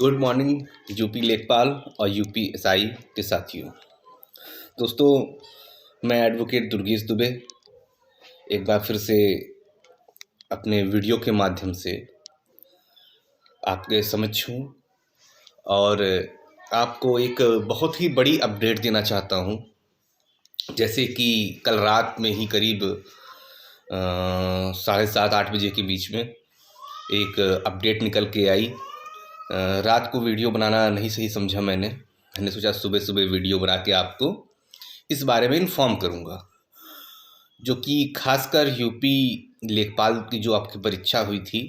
Good morning UP लेखपाल और UP SI के साथियों। दोस्तों, मैं एडवोकेट दुर्गेश दुबे एक बार फिर से अपने वीडियो के माध्यम से आपके समक्ष हूँ और आपको एक बहुत ही बड़ी अपडेट देना चाहता हूँ। जैसे कि कल रात में ही करीब 7:30-8 बजे के बीच में एक अपडेट निकल के आई। रात को वीडियो बनाना नहीं सही समझा मैंने सोचा सुबह सुबह वीडियो बना के आपको इस बारे में इन्फॉर्म करूँगा, जो कि खासकर यूपी लेखपाल की जो आपकी परीक्षा हुई थी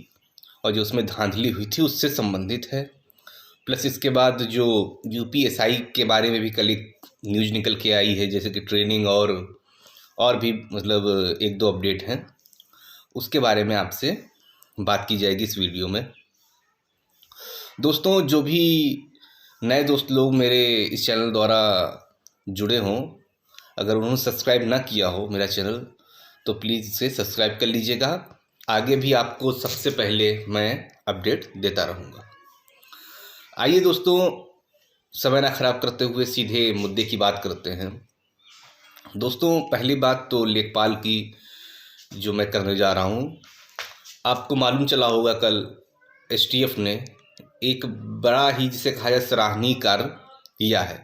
और जो उसमें धांधली हुई थी उससे संबंधित है। प्लस इसके बाद जो यूपी एसआई के बारे में भी कल एक न्यूज़ निकल के आई है, जैसे कि ट्रेनिंग और भी मतलब एक दो अपडेट हैं, उसके बारे में आपसे बात की जाएगी इस वीडियो में। दोस्तों, जो भी नए दोस्त लोग मेरे इस चैनल द्वारा जुड़े हों, अगर उन्होंने सब्सक्राइब ना किया हो मेरा चैनल तो प्लीज़ इसे सब्सक्राइब कर लीजिएगा। आगे भी आपको सबसे पहले मैं अपडेट देता रहूँगा। आइए दोस्तों, समय ना खराब करते हुए सीधे मुद्दे की बात करते हैं। दोस्तों, पहली बात तो लेखपाल की जो मैं करने जा रहा हूँ, आपको मालूम चला होगा कल एसटीएफ ने एक बड़ा ही जिसे कहा जाए सराहनीय कार्य किया है।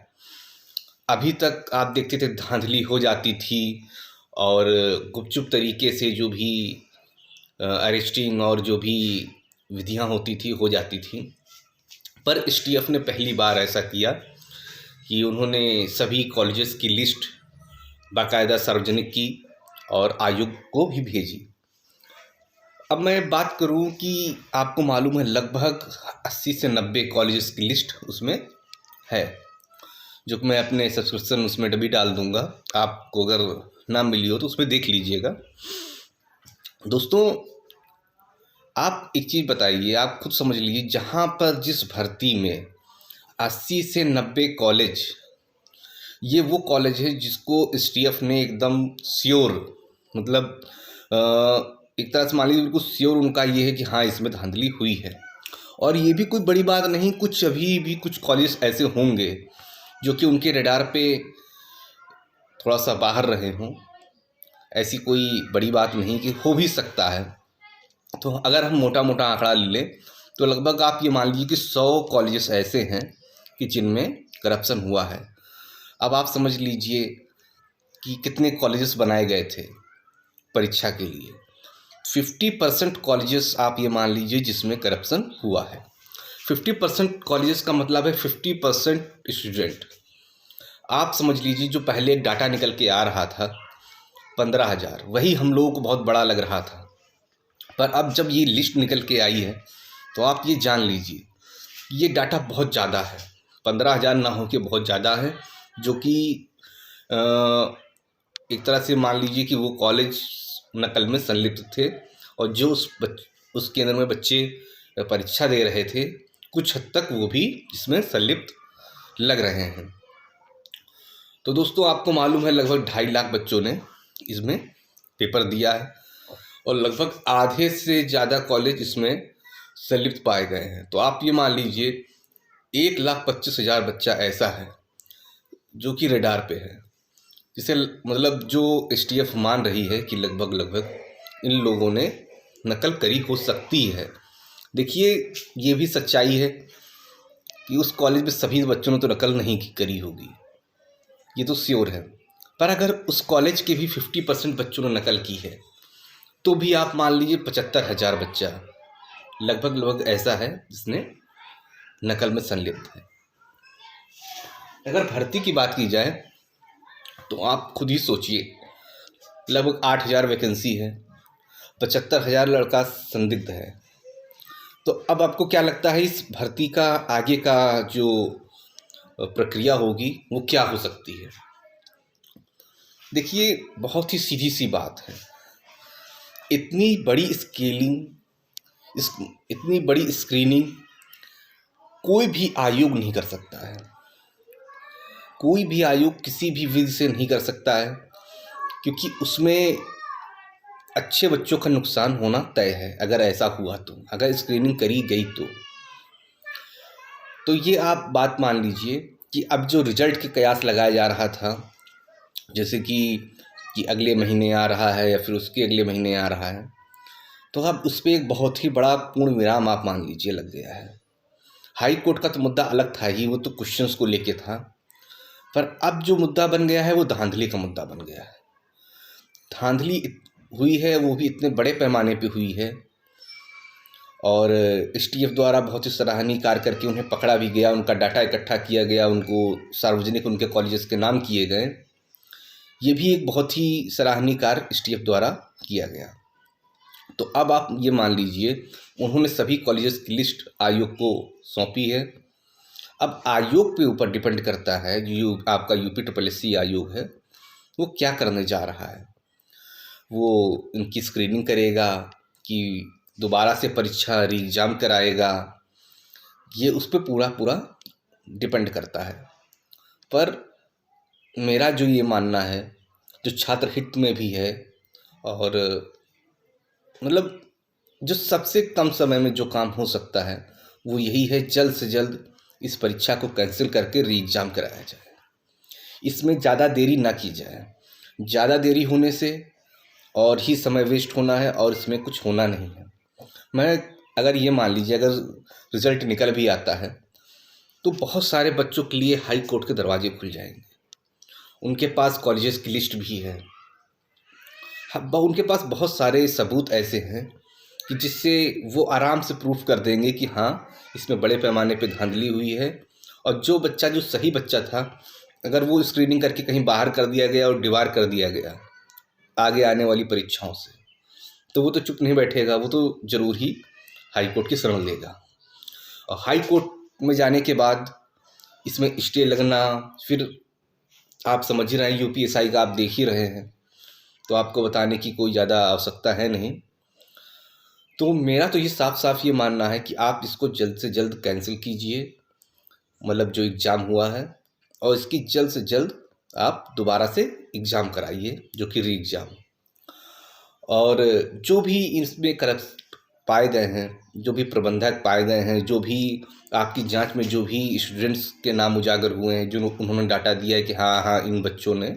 अभी तक आप देखते थे धांधली हो जाती थी और गुपचुप तरीके से जो भी अरेस्टिंग और जो भी विधियां होती थी हो जाती थी, पर एसटीएफ ने पहली बार ऐसा किया कि उन्होंने सभी कॉलेजेस की लिस्ट बाकायदा सार्वजनिक की और आयोग को भी भेजी। अब मैं बात करूं कि आपको मालूम है लगभग 80 से 90 कॉलेजेस की लिस्ट उसमें है, जो कि मैं अपने सब्सक्रिप्शन उसमें भी डाल दूंगा। आपको अगर ना मिली हो तो उसमें देख लीजिएगा। दोस्तों, आप एक चीज़ बताइए, आप खुद समझ लीजिए, जहां पर जिस भर्ती में 80 से 90 कॉलेज, ये वो कॉलेज है जिसको एसटीएफ ने एकदम श्योर, मतलब एक तरह से मान लीजिए बिल्कुल श्योर उनका ये है कि हाँ इसमें धांधली हुई है। और ये भी कोई बड़ी बात नहीं, कुछ अभी भी कुछ कॉलेज ऐसे होंगे जो कि उनके रडार पे थोड़ा सा बाहर रहे हों, ऐसी कोई बड़ी बात नहीं कि हो भी सकता है। तो अगर हम मोटा मोटा आंकड़ा ले लें तो लगभग आप ये मान लीजिए कि 100 कॉलेजेस ऐसे हैं कि जिनमें करप्शन हुआ है। अब आप समझ लीजिए कि कितने कॉलेजेस बनाए गए थे परीक्षा के लिए। 50% कॉलेजेस आप ये मान लीजिए जिसमें करप्शन हुआ है। 50% कॉलेजेस का मतलब है 50% स्टूडेंट। आप समझ लीजिए जो पहले डाटा निकल के आ रहा था 15,000, वही हम लोगों को बहुत बड़ा लग रहा था, पर अब जब ये लिस्ट निकल के आई है तो आप ये जान लीजिए ये डाटा बहुत ज़्यादा है। 15,000 ना हो के बहुत ज़्यादा है, जो कि एक तरह से मान लीजिए कि वो कॉलेज नकल में संलिप्त थे और जो उसके अंदर में बच्चे परीक्षा दे रहे थे कुछ हद तक वो भी इसमें संलिप्त लग रहे हैं। तो दोस्तों, आपको मालूम है लगभग 2.5 लाख बच्चों ने इसमें पेपर दिया है और लगभग आधे से ज़्यादा कॉलेज इसमें संलिप्त पाए गए हैं। तो आप ये मान लीजिए 1,25,000 बच्चा ऐसा है जो कि रडार पे है, जिसे मतलब जो एसटीएफ मान रही है कि लगभग इन लोगों ने नकल करी हो सकती है। देखिए, ये भी सच्चाई है कि उस कॉलेज में सभी बच्चों ने तो नकल नहीं करी होगी, ये तो श्योर है। पर अगर उस कॉलेज के भी 50% बच्चों ने नकल की है तो भी आप मान लीजिए 75,000 बच्चा लगभग ऐसा है जिसने नकल में संलिप्त है। अगर भर्ती की बात की जाए तो आप खुद ही सोचिए, लगभग 8,000 वैकेंसी है, 75,000 लड़का संदिग्ध है। तो अब आपको क्या लगता है इस भर्ती का आगे का जो प्रक्रिया होगी वो क्या हो सकती है? देखिए, बहुत ही सीधी सी बात है, इतनी बड़ी स्केलिंग, इतनी बड़ी स्क्रीनिंग कोई भी आयोग नहीं कर सकता है। कोई भी आयोग किसी भी विधि से नहीं कर सकता है, क्योंकि उसमें अच्छे बच्चों का नुकसान होना तय है। अगर ऐसा हुआ तो, अगर स्क्रीनिंग करी गई तो तो ये आप बात मान लीजिए कि अब जो रिजल्ट के कयास लगाया जा रहा था, जैसे कि अगले महीने आ रहा है या फिर उसके अगले महीने आ रहा है, तो अब उस पर एक बहुत ही बड़ा पूर्ण विराम आप मान लीजिए लग गया है। हाई कोर्ट का तो मुद्दा अलग था ही, वो तो क्वेश्चंस को लेके था, पर अब जो मुद्दा बन गया है वो धांधली का मुद्दा बन गया है। धांधली हुई है, वो भी इतने बड़े पैमाने पे हुई है, और एसटीएफ द्वारा बहुत ही सराहनीय कार्य करके उन्हें पकड़ा भी गया, उनका डाटा इकट्ठा किया गया, उनको सार्वजनिक उनके कॉलेजेस के नाम किए गए। ये भी एक बहुत ही सराहनीय कार्य एसटीएफ द्वारा किया गया। तो अब आप ये मान लीजिए उन्होंने सभी कॉलेजेस की लिस्ट आयोग को सौंपी है। अब आयोग पे ऊपर डिपेंड करता है, जो आपका UPSSC आयोग है वो क्या करने जा रहा है। वो इनकी स्क्रीनिंग करेगा कि दोबारा से परीक्षा री-एग्ज़ाम कराएगा, ये उस पर पूरा पूरा डिपेंड करता है। पर मेरा जो ये मानना है, जो छात्र हित में भी है, और मतलब जो सबसे कम समय में जो काम हो सकता है वो यही है, जल्द से जल्द इस परीक्षा को कैंसिल करके री-एग्ज़ाम कराया जाए। इसमें ज़्यादा देरी ना की जाए। ज़्यादा देरी होने से और ही समय वेस्ट होना है, और इसमें कुछ होना नहीं है। मैं अगर ये मान लीजिए अगर रिज़ल्ट निकल भी आता है तो बहुत सारे बच्चों के लिए हाई कोर्ट के दरवाजे खुल जाएंगे। उनके पास कॉलेजेस की लिस्ट भी है, उनके पास बहुत सारे सबूत ऐसे हैं कि जिससे वो आराम से प्रूफ कर देंगे कि हाँ इसमें बड़े पैमाने पे धांधली हुई है। और जो बच्चा जो सही बच्चा था, अगर वो स्क्रीनिंग करके कहीं बाहर कर दिया गया और डिबार कर दिया गया आगे आने वाली परीक्षाओं से, तो वो तो चुप नहीं बैठेगा, वो तो ज़रूर ही हाई कोर्ट की शरण लेगा। और हाई कोर्ट में जाने के बाद इसमें स्टे लगना, फिर आप समझ ही रहे हैं UPSI का आप देख ही रहे हैं, तो आपको बताने की कोई ज़्यादा आवश्यकता है नहीं। तो मेरा तो ये साफ साफ ये मानना है कि आप इसको जल्द से जल्द कैंसिल कीजिए, मतलब जो एग्ज़ाम हुआ है, और इसकी जल्द से जल्द आप दोबारा से एग्ज़ाम कराइए, जो कि री एग्ज़ाम। और जो भी इसमें करप्ट पाए गए हैं, जो भी प्रबंधक पाए गए हैं, जो भी आपकी जांच में जो भी स्टूडेंट्स के नाम उजागर हुए हैं, जो उन्होंने डाटा दिया है कि हाँ हाँ इन बच्चों ने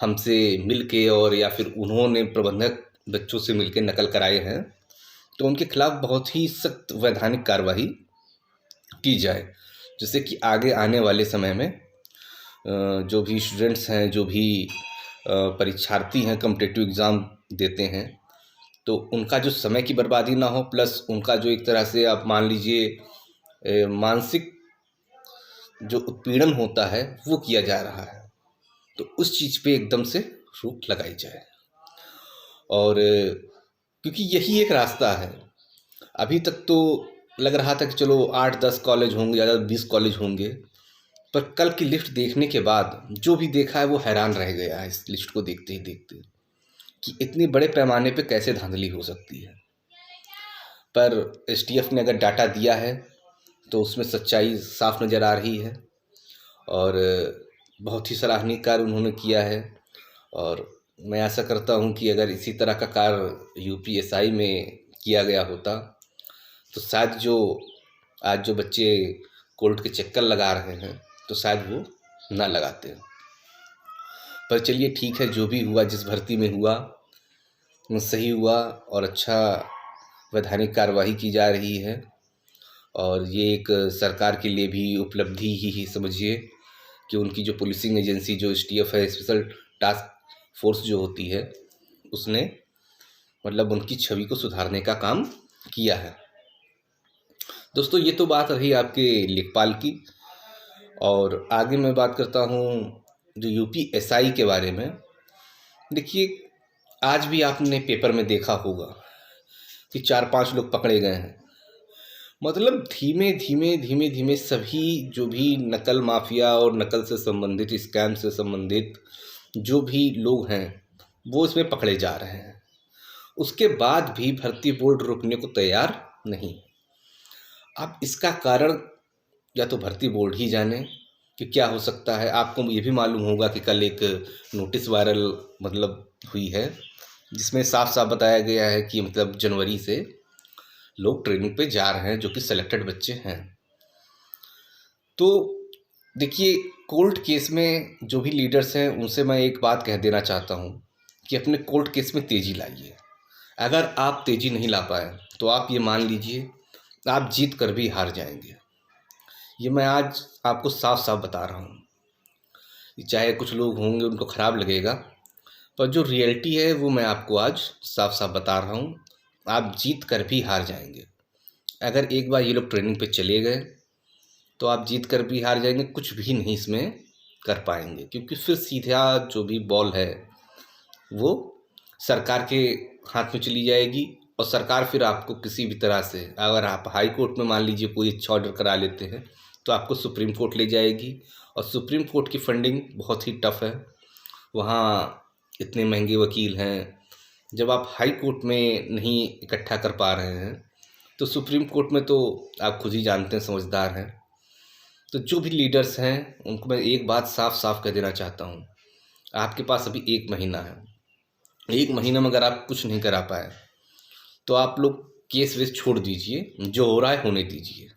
हमसे मिल के और या फिर उन्होंने प्रबंधक बच्चों से मिल के नकल कराए हैं, तो उनके खिलाफ बहुत ही सख्त वैधानिक कार्रवाई की जाए, जिससे कि आगे आने वाले समय में जो भी स्टूडेंट्स हैं, जो भी परीक्षार्थी हैं, कॉम्पिटिटिव एग्ज़ाम देते हैं, तो उनका जो समय की बर्बादी ना हो, प्लस उनका जो एक तरह से आप मान लीजिए मानसिक जो उत्पीड़न होता है वो किया जा रहा है, तो उस चीज़ पे एकदम से रोक लगाई जाए। और क्योंकि यही एक रास्ता है। अभी तक तो लग रहा था कि चलो 8-10 कॉलेज होंगे, ज़्यादा 20 कॉलेज होंगे, पर कल की लिस्ट देखने के बाद जो भी देखा है वो हैरान रह गया है इस लिस्ट को देखते ही देखते, कि इतने बड़े पैमाने पे कैसे धांधली हो सकती है। पर एसटीएफ ने अगर डाटा दिया है तो उसमें सच्चाई साफ नज़र आ रही है, और बहुत ही सराहनीय कार्य उन्होंने किया है। और मैं आशा करता हूं कि अगर इसी तरह का कार्य UPSI में किया गया होता तो शायद जो आज जो बच्चे कोर्ट के चक्कर लगा रहे हैं तो शायद वो ना लगाते। पर चलिए ठीक है, जो भी हुआ, जिस भर्ती में हुआ वो सही हुआ, और अच्छा वैधानिक कार्यवाही की जा रही है। और ये एक सरकार के लिए भी उपलब्धि ही समझिए कि उनकी जो पुलिसिंग एजेंसी जो STF है, स्पेशल टास्क फोर्स जो होती है, उसने मतलब उनकी छवि को सुधारने का काम किया है। दोस्तों ये तो बात रही आपके लेखपाल की, और आगे मैं बात करता हूँ जो UPSI के बारे में। देखिए आज भी आपने पेपर में देखा होगा कि 4-5 लोग पकड़े गए हैं। मतलब धीमे धीमे सभी जो भी नकल माफिया और नकल से संबंधित, स्कैम से संबंधित जो भी लोग हैं वो इसमें पकड़े जा रहे हैं। उसके बाद भी भर्ती बोर्ड रुकने को तैयार नहीं। अब इसका कारण या तो भर्ती बोर्ड ही जाने कि क्या हो सकता है। आपको ये भी मालूम होगा कि कल एक नोटिस वायरल मतलब हुई है, जिसमें साफ साफ बताया गया है कि मतलब जनवरी से लोग ट्रेनिंग पे जा रहे हैं जो कि सेलेक्टेड बच्चे हैं। तो देखिए, कोर्ट केस में जो भी लीडर्स हैं उनसे मैं एक बात कह देना चाहता हूँ कि अपने कोर्ट केस में तेज़ी लाइए। अगर आप तेज़ी नहीं ला पाए तो आप ये मान लीजिए आप जीत कर भी हार जाएंगे। ये मैं आज आपको साफ साफ बता रहा हूँ। चाहे कुछ लोग होंगे उनको ख़राब लगेगा, पर जो रियलिटी है वो मैं आपको आज साफ साफ बता रहा हूँ। आप जीत कर भी हार जाएंगे। अगर एक बार ये लोग ट्रेनिंग पे चले गए तो आप जीत कर भी हार जाएंगे, कुछ भी नहीं इसमें कर पाएंगे, क्योंकि फिर सीधा जो भी बॉल है वो सरकार के हाथ में चली जाएगी। और सरकार फिर आपको किसी भी तरह से, अगर आप हाई कोर्ट में मान लीजिए कोई अच्छा ऑर्डर करा लेते हैं, तो आपको सुप्रीम कोर्ट ले जाएगी। और सुप्रीम कोर्ट की फंडिंग बहुत ही टफ है, वहाँ इतने महंगे वकील हैं। जब आप हाई कोर्ट में नहीं इकट्ठा कर पा रहे हैं तो सुप्रीम कोर्ट में तो आप खुद ही जानते हैं, समझदार हैं। तो जो भी लीडर्स हैं उनको मैं एक बात साफ साफ कह देना चाहता हूँ, आपके पास अभी 1 महीना है। 1 महीना में अगर आप कुछ नहीं करा पाए तो आप लोग केस वेस छोड़ दीजिए, जो हो रहा है होने दीजिए।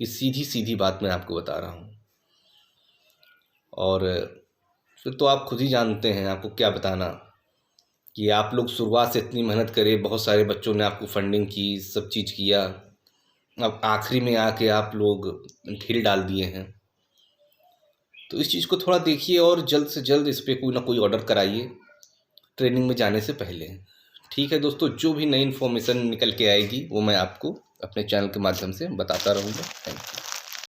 ये सीधी सीधी बात मैं आपको बता रहा हूँ। और फिर तो आप खुद ही जानते हैं, आपको क्या बताना, कि आप लोग शुरुआत से इतनी मेहनत करे, बहुत सारे बच्चों ने आपको फंडिंग की, सब चीज़ किया, अब आखिरी में आके आप लोग ढील डाल दिए हैं। तो इस चीज़ को थोड़ा देखिए और जल्द से जल्द इस पर कोई ना कोई ऑर्डर कराइए ट्रेनिंग में जाने से पहले। ठीक है दोस्तों, जो भी नई इन्फॉर्मेशन निकल के आएगी वो मैं आपको अपने चैनल के माध्यम से बताता रहूँगा। Thank you.